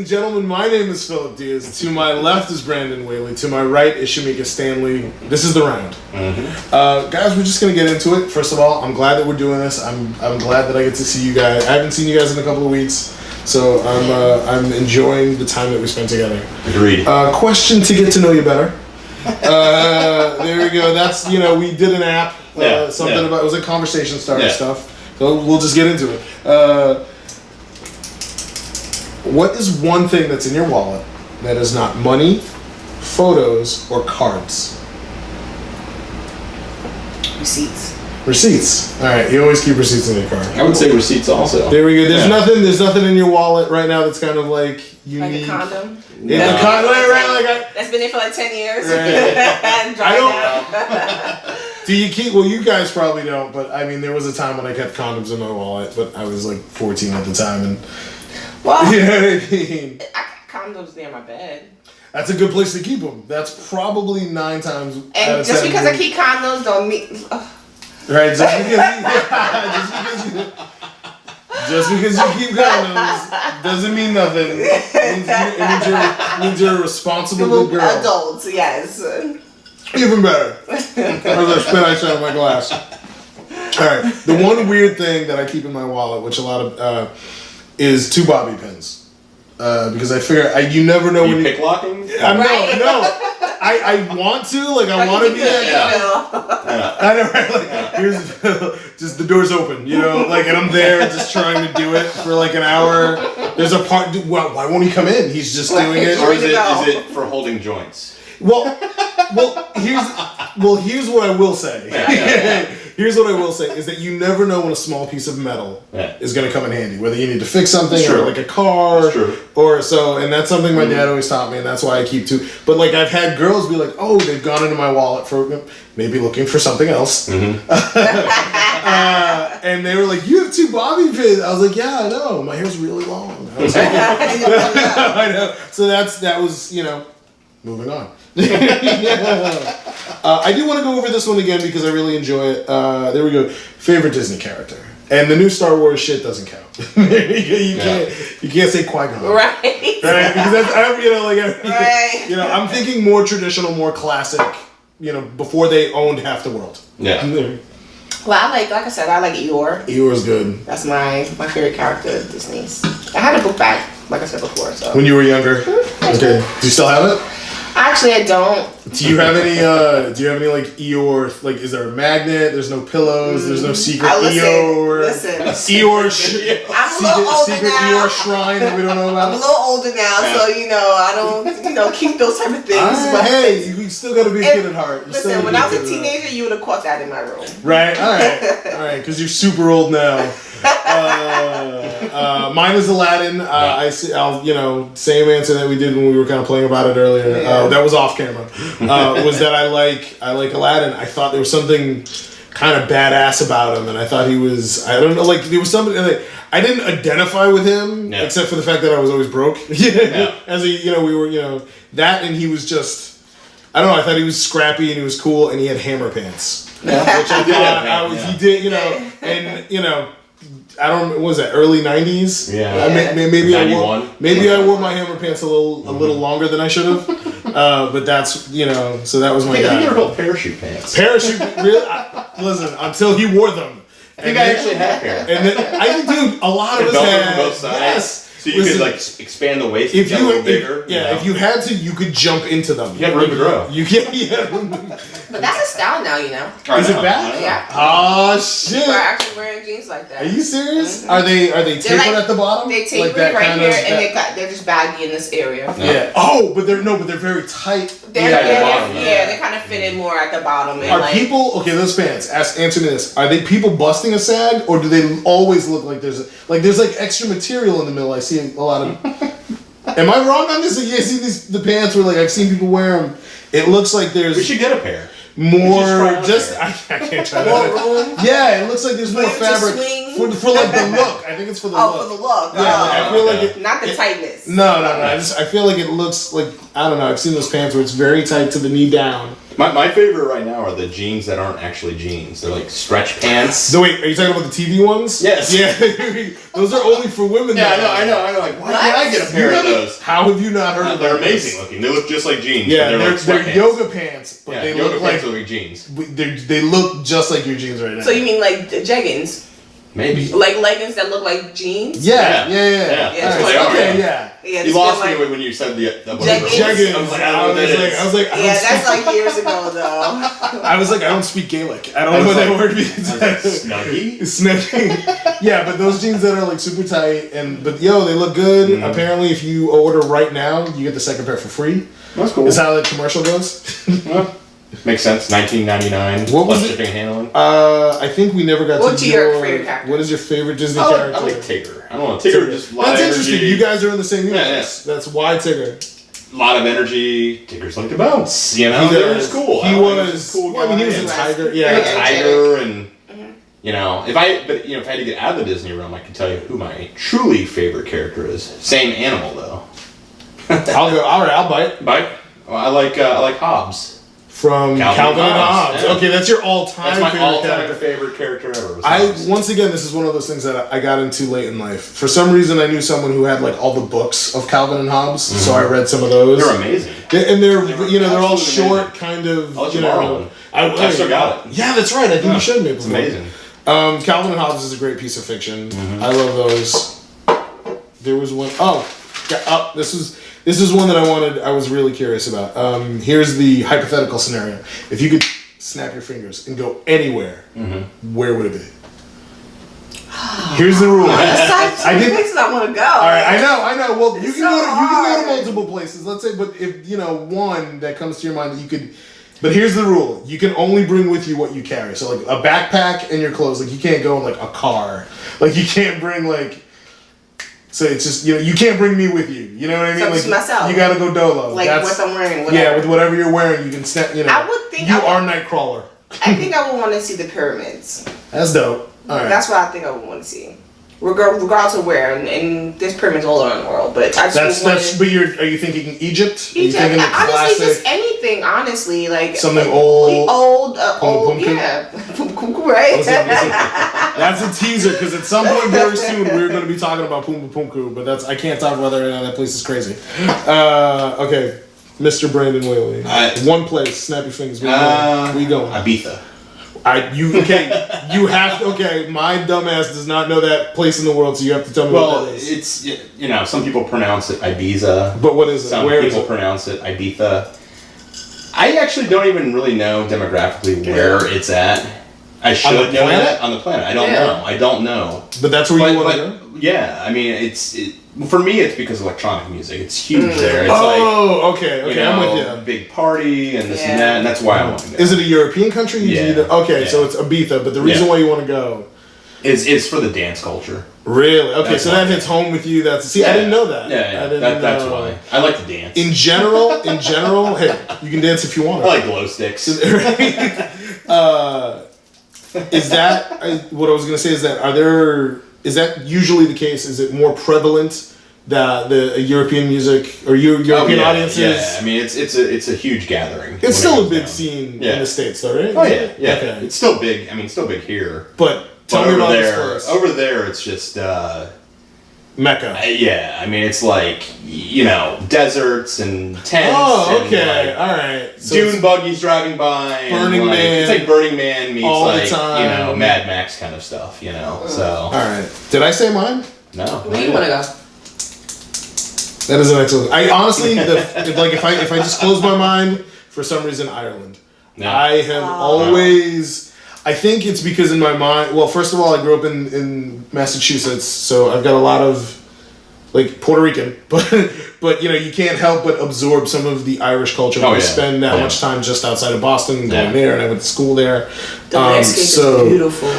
and gentlemen, my name is Philip Diaz. To my left is Brandon Whaley. To my right is Shamika Stanley. This is the round. Guys, we're just going to get into it. First of all, I'm glad that we're doing this. I'm glad that I get to see you guys. I haven't seen you guys in a couple of weeks, so I'm enjoying the time that we spent together. Agreed. Question to get to know you better. There we go. That's, we did an app. Something about, it was like conversation starter stuff. So we'll just get into it. What is one thing that's in your wallet that is not money, photos, or cards? Receipts. All right, you always keep receipts in your car. I would say receipts also. There we go. There's nothing in your wallet right now that's kind of like unique. Like a condom? Yeah, a condom, right? That's been there for like 10 years. Right. I don't. Do you keep? Well, you guys probably don't, but I mean, there was a time when I kept condoms in my wallet, but I was like 14 at the time, and. Well, you know what I mean? I got condoms near my bed. That's a good place to keep them. That's probably 9 times. And just because I keep condoms don't mean. Right, just because you keep condoms doesn't mean nothing. It means you're a responsible good girl. Adults, yes. Even better. As I spit ice out of my glass. All right, the one weird thing that I keep in my wallet, which a lot of. Is 2 bobby pins. Because I figure you never know when you pick locking? No. I want to, I want to be that guy. I know, right? Here's just the door's open, and I'm there just trying to do it for an hour. There's a part. Why won't he come in? He's just doing it. Or is it for holding joints? Well, here's what I will say. Here's what I will say is that you never know when a small piece of metal is going to come in handy, whether you need to fix something or like a car or so. And that's something my dad always taught me, and that's why I keep 2. But I've had girls be like, oh, they've gone into my wallet for maybe looking for something else. And they were like, you have 2 bobby pins. I was like, yeah, I know. My hair's really long. I was like, I know. So that was, moving on. I do want to go over this one again because I really enjoy it. There we go. Favorite Disney character, and the new Star Wars shit doesn't count. you can't say Qui-Gon, right? Because that's I'm thinking more traditional, more classic. Before they owned half the world. Yeah. Well, like I said, I like Eeyore. Eeyore's good. That's my favorite character of Disney's. I had a book bag, like I said before. So when you were younger, okay. Do you still have it? Actually, I don't. Do you have any Eeyore? Is there a magnet? There's no pillows. There's no secret Eeyore. Listen. Eeyore. I'm a little older secret now. Eeyore shrine that we don't know about. I'm a little older now, so I don't keep those type of things. But hey, you still gotta be a kid at heart. Listen, when I was a teenager, you would have caught that in my room. Right. All right. Because you're super old now. Mine is Aladdin. I'll same answer that we did when we were kind of playing about it earlier. That was off camera. Was that I like Aladdin. I thought there was something kind of badass about him, and I thought he was. I don't know. There was something. I didn't identify with him except for the fact that I was always broke. As we were that, and he was just. I don't know. I thought he was scrappy and he was cool, and he had hammer pants. Which I thought he did. And I don't. What was that? Early '90s. Yeah. Maybe I wore my hammer pants a little longer than I should have. But that's So that was my guy. They're called parachute pants. Parachute. Really? Listen. Until he wore them. I think I actually had a pair. And then I think, a lot of us had. Both sides. Yes. So you could expand the waist. If you a little bigger. If you had to, you could jump into them. You had room to grow. You can. But that's a style now, Is it bad? Yeah. Oh shit! People are actually wearing jeans like that. Are you serious? Mm-hmm. Are they tapered at the bottom? They tapered right here, and they're just baggy in this area. Yeah. Oh, but they're very tight. They're kind of fitted more at the bottom. And people those pants? Answer me this: are they people busting a sag, or do they always look like there's extra material in the middle? I see a lot of. Am I wrong on this? You see the pants where I've seen people wear them. It looks like there's. We should get a pair. More I can't try that. More room. Yeah, it looks like there's more fabric for like the look. I think it's for the look. Oh, for the look. Yeah, I feel like it. Not the tightness. No. I feel like it looks like, I don't know. I've seen those pants where it's very tight to the knee down. My favorite right now are the jeans that aren't actually jeans. They're like stretch pants. So wait, are you talking about the TV ones? Yes. Yeah. Those are only for women. Yeah, though. I know. Like, why can't I get a pair of those? How have you not heard of They're those? amazing looking. They look just like jeans. Yeah, but they're sweatpants. yoga pants, but Yeah, they yoga look pants like look like jeans. they look just like your jeans right now. So you mean like jeggings? Maybe. Like leggings that look like jeans? Yeah. Yeah, All they are, okay, yeah. You lost me when you said the jeggings. I was like, I was like, yeah, that's like years ago though. I was like, I don't speak Gaelic. I don't know what that word means. Snuggie? Snuggie. Yeah, but those jeans that are like super tight but they look good. Mm-hmm. Apparently, if you order right now, you get the second pair for free. That's cool. Is how the commercial goes. Well, makes sense. $19.99. What was plus shipping and handling. I think we never got What's to your favorite character? What is your favorite Disney character? I like Tigger. I don't know. Tigger just a lot That's of interesting. energy. You guys are in the same universe. Yeah. That's why Tigger. A lot of energy. Tigger's like to bounce. You know, He Tigger's cool. He was cool. Well, I mean, he was a tiger. Yeah, a tiger, and you know, if I had to get out of the Disney realm, I can tell you who my truly favorite character is. Same animal though. I'll go. All right, I'll bite. Bite. Well, I like Hobbs. From Calvin and Hobbes. Yeah. Okay, that's your all-time That's my favorite all-time character. favorite character ever. Once again, this is one of those things that I got into late in life. For some reason, I knew someone who had like all the books of Calvin and Hobbes, so I read some of those. They're amazing. And they're all short, amazing. kind of. I'll let you borrow one. I still got it. Yeah, that's right. I think you showed me. It's amazing. Calvin and Hobbes is a great piece of fiction. I love those. There was one. This is one that I was really curious about. Here's the hypothetical scenario. If you could snap your fingers and go anywhere, where would it be? Here's the rule. I did places I want to go. All right, I know. Well, you can go to hard. multiple places. Let's say, but if one that comes to your mind that you could. But here's the rule: you can only bring with you what you carry. So like a backpack and your clothes. Like you can't go in like a car. Like you can't bring like. So it's just, you can't bring me with you. You know what I mean? So like, just myself. You gotta go dolo. Like what I'm wearing. Whatever. Yeah, with whatever you're wearing, you can snap. I would think you are Nightcrawler. I think I would want to see the pyramids. That's dope. All right. That's what I think I would want to see. Regardless of where, and there's pyramids all around the world, but I just But are you thinking Egypt? Are you Egypt. thinking the Honestly, classic, just anything. Honestly, like something old, old, yeah, right. That's a teaser because at some point very soon we're going to be talking about Pumbaa Pumpku, but I can't talk about that right now. That place is crazy. Okay, Mr. Brandon Whaley. One place. Snap your fingers. Where you going? Ibiza. You have to. Okay, my dumbass does not know that place in the world, so you have to tell me what that is. It's some people pronounce it Ibiza. But what is it? Some people pronounce it Ibiza. I actually don't even really know demographically where it's at. I should know that on the planet. I don't know. But that's where you want to go? Yeah, I mean, for me, it's because of electronic music. It's huge there. It's okay, I'm with you. Big party and this and that, and that's why I want to go. Is it a European country? Yeah. So it's Ibiza, but the reason why you want to go is for the dance culture. Really? Okay, that's so that hits home with you. I didn't know that. Yeah. That's why I like to dance. In general, hey, you can dance if you want. I like glow sticks. Is that what I was going to say? Is that usually the case? Is it more prevalent that the European music or European audiences? Yeah, I mean it's a huge gathering. It's still a big scene in the States, though, right? Oh yeah. Okay. It's still big. I mean, it's still big here. But tell me about this place. Over there, it's just Mecca. Yeah, I mean it's like deserts and tents. Oh, okay, and all right. So dune buggies driving by. Burning Man. It's like Burning Man meets all like the time. Mad Max kind of stuff. So. All right. Did I say mine? No. Where do you want to go? That is an excellent. I honestly, if I just close my mind, for some reason, Ireland. No. I have always. I think it's because in my mind. Well, first of all, I grew up in Massachusetts, so I've got a lot of like Puerto Rican, but you can't help but absorb some of the Irish culture. We spend that much time just outside of Boston, and going there, and I went to school there. The landscape is beautiful.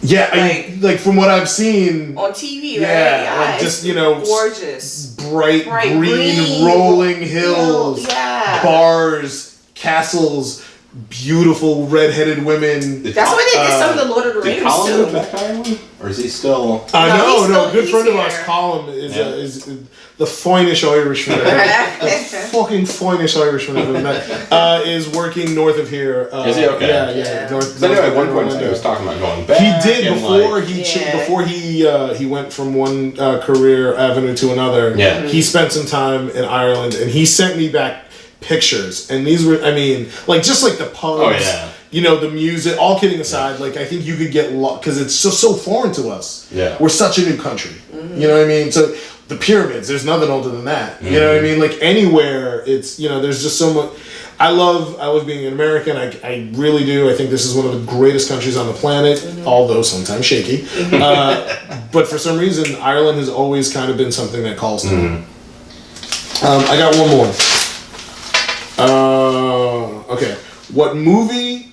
Yeah, like from what I've seen on TV, right? Yeah, like just gorgeous, bright green rolling hills, bars, castles, beautiful redheaded women. That's why they did some of the Lord of the Rings Did Colin too. move to one? Or is he still... No, good he's friend of here. ours, Colin, is the foinish Irishman. The fucking foinish Irishman I've ever met, is working north of here. Is he? Okay. Yeah. North. Because I know at one point Orlando. he was talking about going back. He did and before he went from one career avenue to another. Yeah. He spent some time in Ireland, and he sent me back pictures, and these were, I mean, like just like the pubs. Oh, yeah. You know, the music, all kidding aside, like I think you could get lost because it's so foreign to us. Yeah. We're such a new country. You know what I mean? So the pyramids, there's nothing older than that. You know what I mean? Like anywhere, it's, you know, there's just so much. I love being an American. I really do. I think this is one of the greatest countries on the planet, although sometimes shaky. But for some reason, Ireland has always kind of been something that calls to me. I got one more. Okay. What movie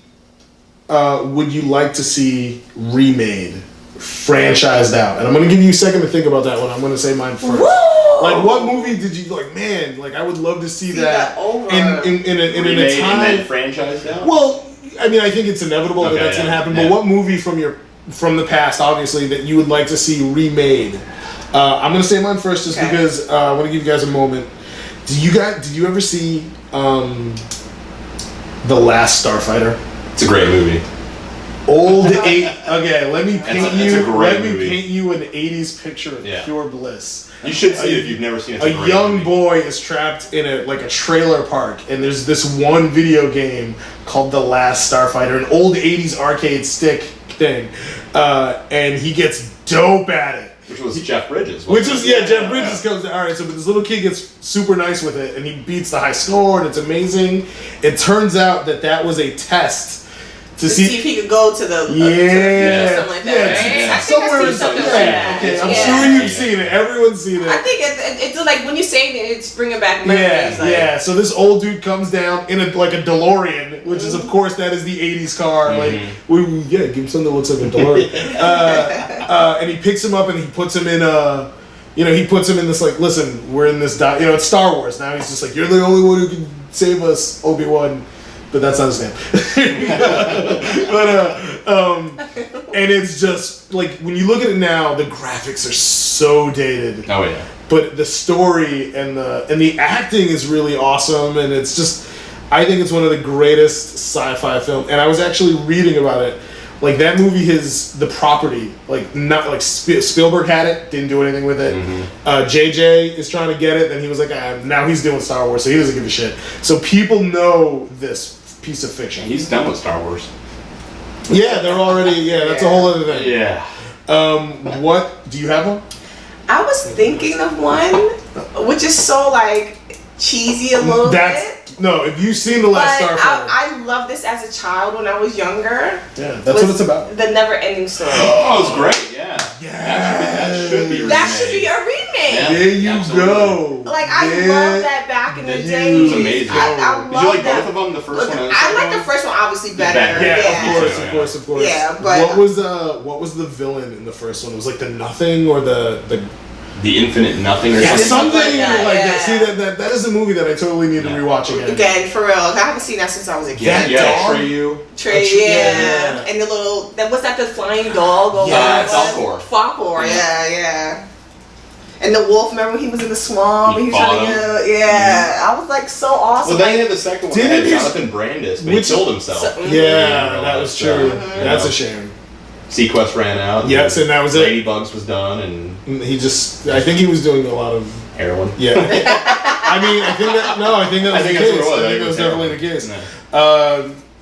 would you like to see remade, franchised out? And I'm going to give you a second to think about that one. I'm going to say mine first. Woo! Like, what movie did you like? Man, like I would love to see that over. in Remade a time. and then franchised out? Well, I mean, I think it's inevitable that that's going to happen. But what movie from the past, obviously, that you would like to see remade? I'm going to say mine first, just because I want to give you guys a moment. Did you ever see The Last Starfighter? It's a great movie. Okay, let me paint you an 80s picture of pure bliss. You should see it if you've never seen it. A young boy is trapped in a trailer park, and there's this one video game called The Last Starfighter, an old 80s arcade stick thing, and he gets dope at it. Which was Jeff Bridges. Jeff Bridges comes. All right, so but this little kid gets super nice with it, and he beats the high score, and it's amazing. It turns out that was a test to see if he could go to the something like that. I think I've seen something like that. Okay, I'm sure you've seen it. Everyone's seen it. I think it's like when you're saying it, it's bringing back memories. Yeah. So this old dude comes down in a DeLorean, which is of course that is the '80s car. Like, give him something that looks like a DeLorean. And he picks him up and he puts him in he puts him in this, like, listen, we're in this, it's Star Wars now. He's just like, you're the only one who can save us, Obi-Wan. But that's not his name. And it's just, like, when you look at it now, the graphics are so dated. Oh, yeah. But the story and the acting is really awesome, and it's just, I think it's one of the greatest sci-fi films. And I was actually reading about it. Like, that movie, The Property, like, not like Spielberg had it, didn't do anything with it. JJ is trying to get it, then he was like, now he's doing Star Wars, so he doesn't give a shit. So people know this piece of fiction. He's done with Star Wars. Yeah, they're already, that's a whole other thing. Yeah. What, do you have one? I was thinking of one, which is so, like, cheesy a little bit. No, if you've seen The Last Starfighter. I loved this as a child when I was younger. Yeah, that's what it's about. The Never Ending Story. Oh, it was great, yeah. Yeah. That should be a remake. Yeah. There you go. Like, I loved that back in the day. It was amazing. I Did you like both of them, the first one and the I second like one? the first one obviously better. Yeah, of course. Yeah, but what was the villain in the first one? It was like the Nothing or the Infinite Nothing or something like that. that. See, that is a movie that I totally need to rewatch again. Again, for real. I haven't seen that since I was a kid. Trey, and the little, what's that, the flying dog? Falcor, yeah. And the wolf, remember he was in the swamp? He was trying to I was like so awesome. Well, then he had the second one that had Jonathan Brandis, but he killed himself. That was true. That's a shame. Sequest ran out. Yes, and that was it. Ladybugs was done, and I think he was doing a lot of heroin. Yeah. I think that was definitely the case. No.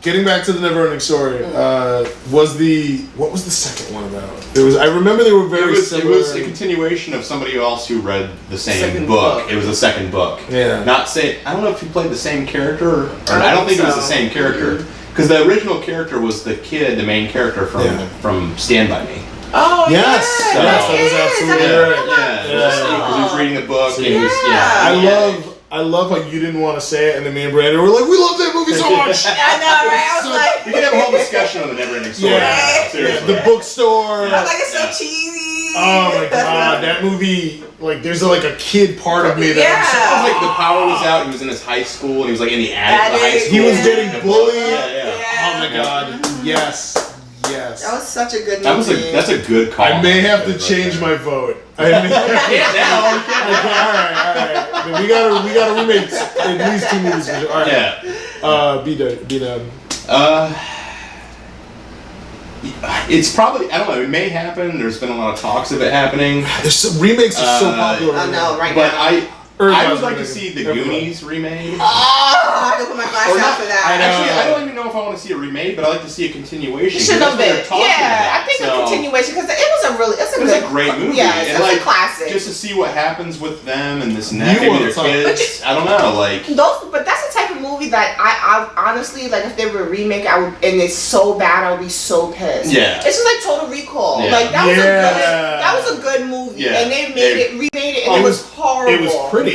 Getting back to the Never-Ending Story, what was the second one about? I remember they were very similar. It was a continuation of somebody else who read the same book. It was a second book. Yeah. I don't know if you played the same character, or I don't think it was the same character. Because the original character was the kid, the main character from Stand By Me. Oh, yes, that was absolutely right. Because he was reading the book. And he was, I love how you didn't want to say it, and then me and Brandon were like, "We love that movie so much." I know, right? I was like, we could have a whole discussion on the Never-Ending Story. The bookstore. I was like, it's so cheesy. Oh my god, that movie! Like, there's like a kid part of me that I was like, the power was out. He was in his high school, and he was like in the attic of the high school. He was getting bullied. Yeah. Oh my god, yes. That was such a good movie. That's a good call. I may have to change my vote. I may Alright. Then we gotta remake at least 2 movies for sure. Alright. Be done. It's probably, I don't know, it may happen. There's been a lot of talks of it happening. There's some remakes are so popular. I know, right but now. I would like to see the Goonies remade. I have to put my glass out for that. Actually, I don't even know if I want to see a remake, but I like to see a continuation. Should have been. Yeah, I think a continuation because it was a great movie. Yeah, it's like, a classic. Just to see what happens with them and this neck, maybe their kids. I don't know, like but that's the type of movie that I honestly like. If they were a remake, I would, and it's so bad, I would be so pissed. Yeah, it's just like Total Recall. Yeah. Like that was a good movie, and they remade it, and it was horrible. It was pretty.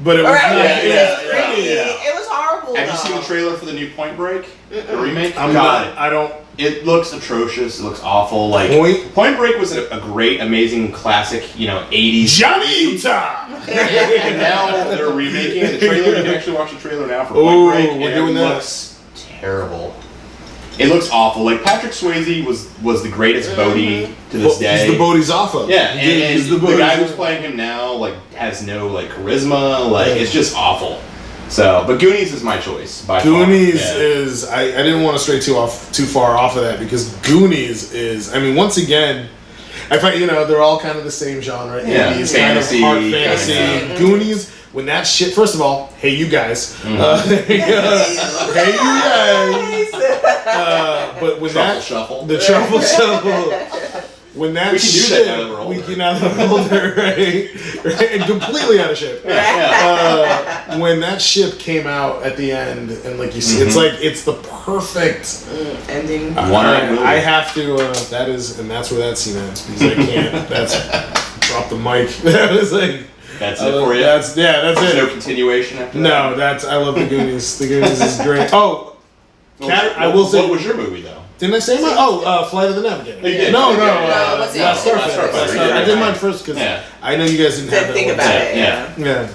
But it was it was horrible. Have you seen the trailer for the new Point Break? The remake? I don't. It looks atrocious. It looks awful. Like Point Break was a great, amazing classic, 80s. Johnny Utah. And now they're remaking it. The trailer. You can actually watch the trailer now for Point Break. We're doing that. It looks terrible. It looks awful. Like Patrick Swayze was the greatest Bodhi to this day. He's the Bodhisattva. Yeah, and the guy who's playing him now has no charisma. It's just awful. So, but Goonies is my choice. Goonies is I didn't want to stray too far off of that because Goonies is once again. I find they're all kind of the same genre. Yeah, It's fantasy, kind of hard fantasy. Goonies. When that shit, first of all, hey you guys, hey you guys. But when the truffle shuffle, when that shit, we can now that we're older, right, and completely out of shape. When that ship came out at the end, and like you see, it's the perfect ending. I have to. That's where that scene ends because I can't. Drop the mic. That was like. That's it for you? That's it. No continuation after that? No, I love the Goonies. The Goonies is great. I will say. What was your movie, though? Didn't I say mine? Flight of the Navigator. Oh, you did? No. Last Starfighter. I did mine first because I know you guys didn't have that. Think about it. Yeah.